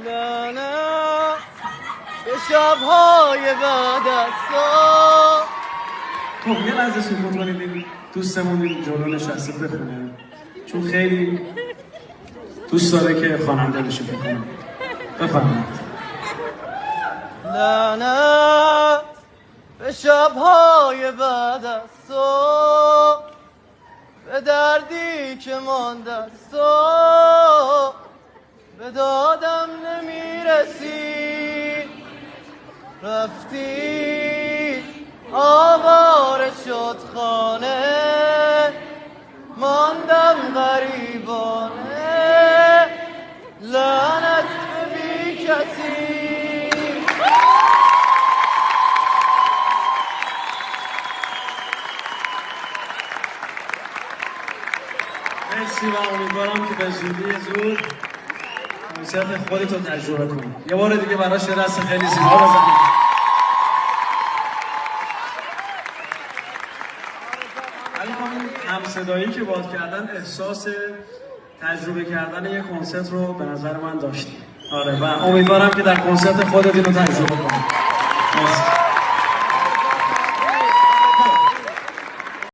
نه نه به شب‌های بعد از صبح. خب یه لحظه سکوت کنید، این دوستمون این جلو نشسته بخونه، چون خیلی دوست داره که خواننده بشه. فکر کنم بفرمایید. نه به شب‌های بعد از صبح، به دردی که مانده از تو، به دادم نمیرسی، رفتی آواره شد خانه، ماندم غریبانه، لعنت به بی کسی. مرسی و امیدوارم که به زودی زود کنسرت خودتو تجربه کنید. یه بار دیگه براش یه دست خیلی زیبا بزنید. ولی همون همصدایی که باهات کردن احساس تجربه کردن یه کنسرت رو به نظر من داشتیم. آره و امیدوارم که در کنسرت خودت اینو تجربه کنید. مرسی.